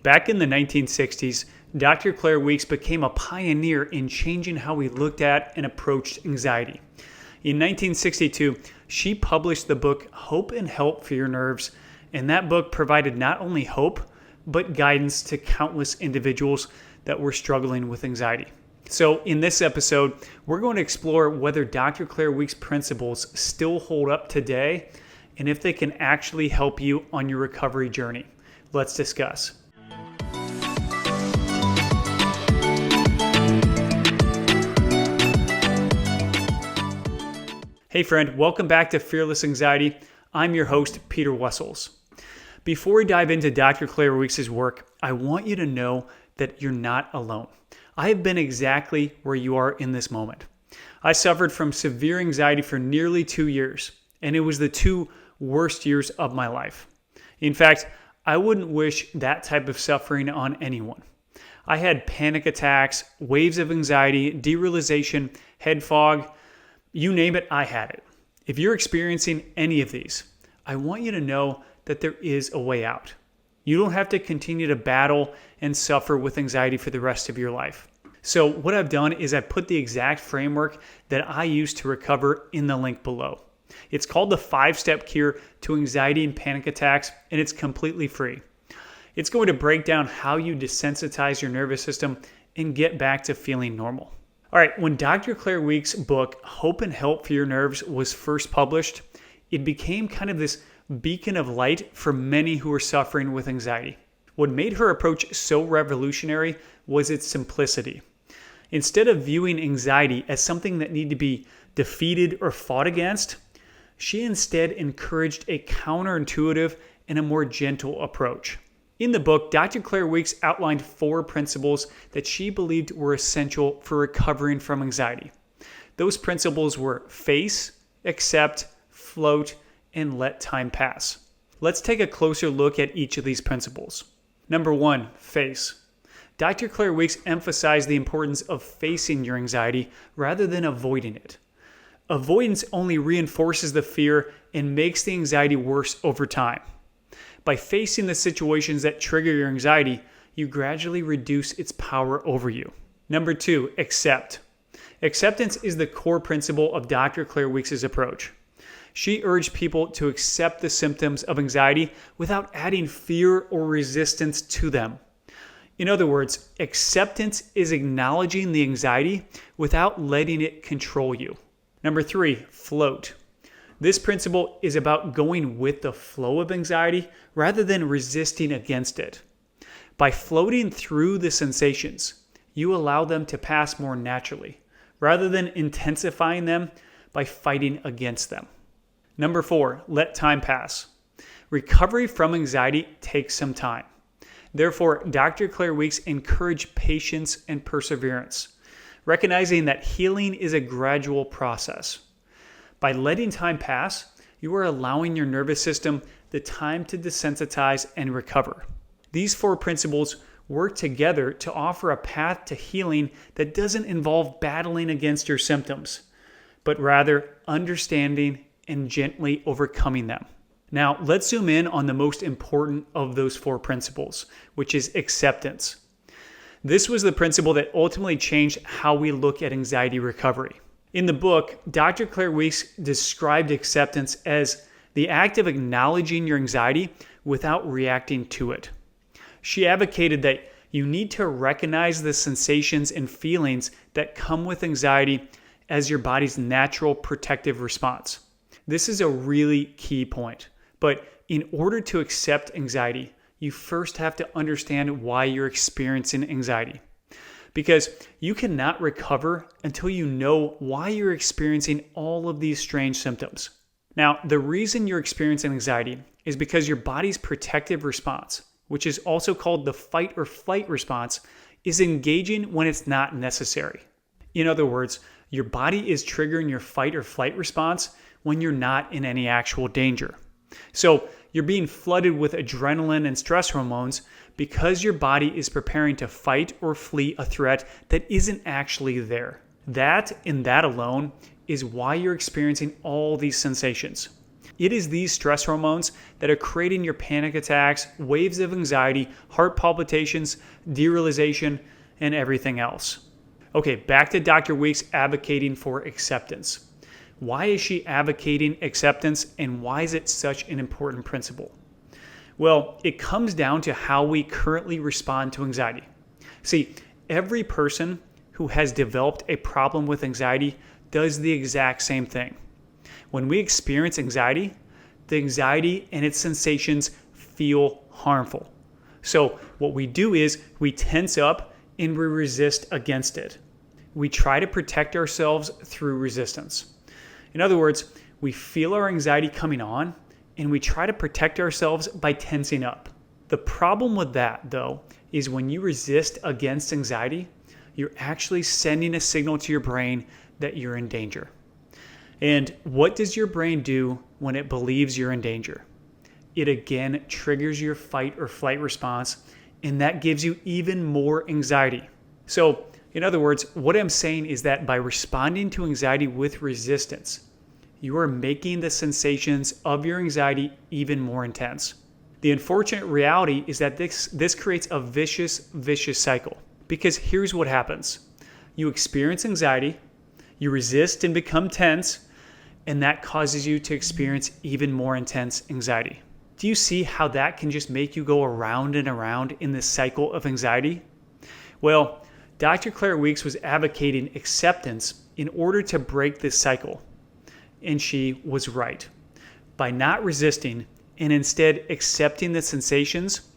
Back in the 1960s, Dr. Claire Weekes became a pioneer in changing how we looked at and approached anxiety. In 1962, she published the book Hope and Help for Your Nerves, and that book provided not only hope, but guidance to countless individuals that were struggling with anxiety. So in this episode, we're going to explore whether Dr. Claire Weekes' principles still hold up today and if they can actually help you on your recovery journey. Let's discuss. Hey friend, welcome back to Fearless Anxiety. I'm your host, Peter Wessels. Before we dive into Dr. Claire Weekes' work, I want you to know that you're not alone. I have been exactly where you are in this moment. I suffered from severe anxiety for nearly 2 years, and it was the 2 worst years of my life. In fact, I wouldn't wish that type of suffering on anyone. I had panic attacks, waves of anxiety, derealization, head fog. You name it, I had it. If you're experiencing any of these, I want you to know that there is a way out. You don't have to continue to battle and suffer with anxiety for the rest of your life. So what I've done is I've put the exact framework that I use to recover in the link below. It's called the 5-Step Cure to Anxiety and Panic Attacks, and it's completely free. It's going to break down how you desensitize your nervous system and get back to feeling normal. All right, when Dr. Claire Weekes' book, Hope and Help for Your Nerves, was first published, it became kind of this beacon of light for many who were suffering with anxiety. What made her approach so revolutionary was its simplicity. Instead of viewing anxiety as something that needed to be defeated or fought against, she instead encouraged a counterintuitive and a more gentle approach. In the book, Dr. Claire Weekes outlined 4 principles that she believed were essential for recovering from anxiety. Those principles were face, accept, float, and let time pass. Let's take a closer look at each of these principles. Number 1, face. Dr. Claire Weekes emphasized the importance of facing your anxiety rather than avoiding it. Avoidance only reinforces the fear and makes the anxiety worse over time. By facing the situations that trigger your anxiety, you gradually reduce its power over you. Number 2, accept. Acceptance is the core principle of Dr. Claire Weekes' approach. She urged people to accept the symptoms of anxiety without adding fear or resistance to them. In other words, acceptance is acknowledging the anxiety without letting it control you. Number 3, float. This principle is about going with the flow of anxiety rather than resisting against it. By floating through the sensations, you allow them to pass more naturally, rather than intensifying them by fighting against them. Number 4, let time pass. Recovery from anxiety takes some time. Therefore, Dr. Claire Weekes encouraged patience and perseverance, recognizing that healing is a gradual process. By letting time pass, you are allowing your nervous system the time to desensitize and recover. These 4 principles work together to offer a path to healing that doesn't involve battling against your symptoms, but rather understanding and gently overcoming them. Now, let's zoom in on the most important of those 4 principles, which is acceptance. This was the principle that ultimately changed how we look at anxiety recovery. In the book, Dr. Claire Weekes described acceptance as the act of acknowledging your anxiety without reacting to it. She advocated that you need to recognize the sensations and feelings that come with anxiety as your body's natural protective response. This is a really key point, but in order to accept anxiety, you first have to understand why you're experiencing anxiety. Because you cannot recover until you know why you're experiencing all of these strange symptoms. Now, the reason you're experiencing anxiety is because your body's protective response, which is also called the fight or flight response, is engaging when it's not necessary. In other words, your body is triggering your fight or flight response when you're not in any actual danger. So you're being flooded with adrenaline and stress hormones because your body is preparing to fight or flee a threat that isn't actually there. That and that alone is why you're experiencing all these sensations. It is these stress hormones that are creating your panic attacks, waves of anxiety, heart palpitations, derealization, and everything else. Okay, back to Dr. Weeks advocating for acceptance. Why is she advocating acceptance, and why is it such an important principle? Well, it comes down to how we currently respond to anxiety. See, every person who has developed a problem with anxiety does the exact same thing. When we experience anxiety, the anxiety and its sensations feel harmful. So what we do is we tense up and we resist against it. We try to protect ourselves through resistance. In other words, we feel our anxiety coming on and we try to protect ourselves by tensing up. The problem with that, though, is when you resist against anxiety, you're actually sending a signal to your brain that you're in danger. And what does your brain do when it believes you're in danger? It again triggers your fight or flight response, and that gives you even more anxiety. So, in other words, what I'm saying is that by responding to anxiety with resistance, you are making the sensations of your anxiety even more intense. The unfortunate reality is that this creates a vicious cycle. Because here's what happens. You experience anxiety, you resist and become tense, and that causes you to experience even more intense anxiety. Do you see how that can just make you go around and around in this cycle of anxiety? Well, Dr. Claire Weeks was advocating acceptance in order to break this cycle. And she was right. By not resisting and instead accepting the sensations,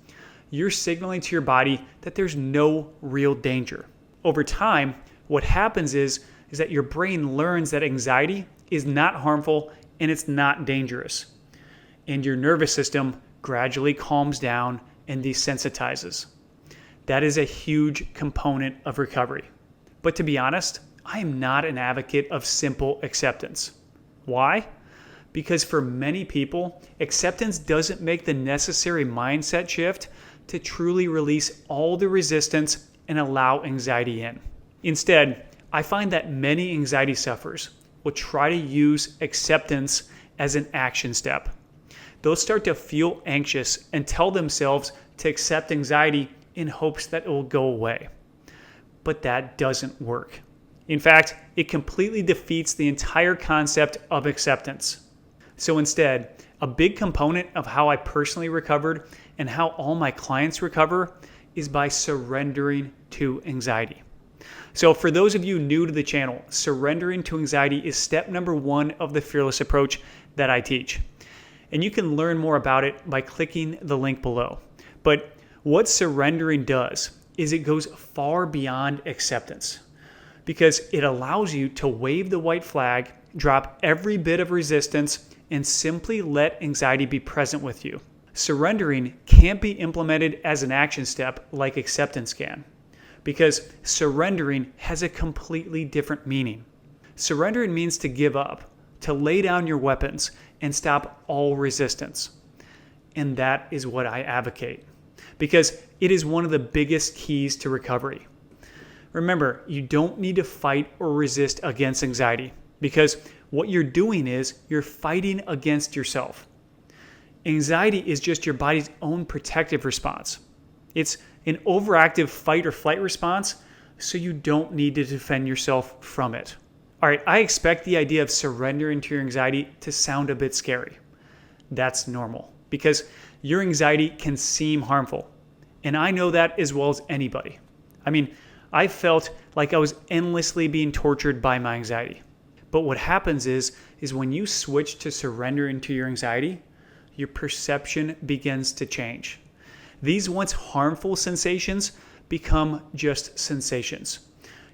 you're signaling to your body that there's no real danger. Over time, what happens is that your brain learns that anxiety is not harmful and it's not dangerous. And your nervous system gradually calms down and desensitizes. That is a huge component of recovery. But to be honest, I am not an advocate of simple acceptance. Why? Because for many people, acceptance doesn't make the necessary mindset shift to truly release all the resistance and allow anxiety in. Instead, I find that many anxiety sufferers will try to use acceptance as an action step. They'll start to feel anxious and tell themselves to accept anxiety in hopes that it will go away. But that doesn't work. In fact, it completely defeats the entire concept of acceptance. So instead, a big component of how I personally recovered and how all my clients recover is by surrendering to anxiety. So for those of you new to the channel, surrendering to anxiety is step number 1 of the Fearless approach that I teach. And you can learn more about it by clicking the link below. But what surrendering does is it goes far beyond acceptance, because it allows you to wave the white flag, drop every bit of resistance, and simply let anxiety be present with you. Surrendering can't be implemented as an action step like acceptance can, because surrendering has a completely different meaning. Surrendering means to give up, to lay down your weapons, and stop all resistance. And that is what I advocate, because it is one of the biggest keys to recovery. Remember, you don't need to fight or resist against anxiety, because what you're doing is you're fighting against yourself. Anxiety is just your body's own protective response. It's an overactive fight or flight response, so you don't need to defend yourself from it. All right, I expect the idea of surrendering to your anxiety to sound a bit scary. That's normal, because your anxiety can seem harmful. And I know that as well as anybody. I mean, I felt like I was endlessly being tortured by my anxiety. But what happens is when you switch to surrendering to your anxiety, your perception begins to change. These once harmful sensations become just sensations.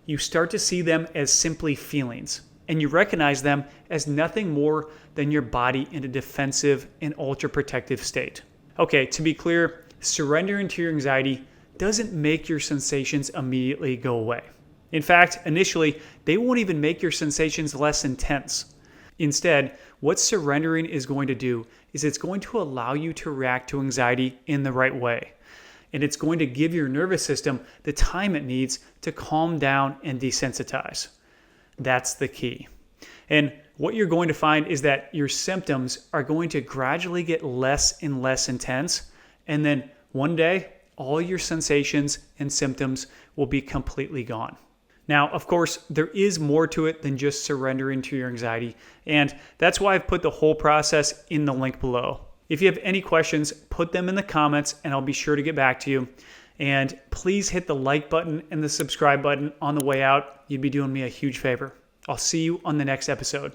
You start to see them as simply feelings, and you recognize them as nothing more than your body in a defensive and ultra-protective state. Okay, to be clear, surrendering to your anxiety doesn't make your sensations immediately go away. In fact, initially, they won't even make your sensations less intense. Instead, what surrendering is going to do is it's going to allow you to react to anxiety in the right way. And it's going to give your nervous system the time it needs to calm down and desensitize. That's the key. And what you're going to find is that your symptoms are going to gradually get less and less intense. And then one day, all your sensations and symptoms will be completely gone. Now, of course, there is more to it than just surrendering to your anxiety. And that's why I've put the whole process in the link below. If you have any questions, put them in the comments and I'll be sure to get back to you. And please hit the like button and the subscribe button on the way out. You'd be doing me a huge favor. I'll see you on the next episode.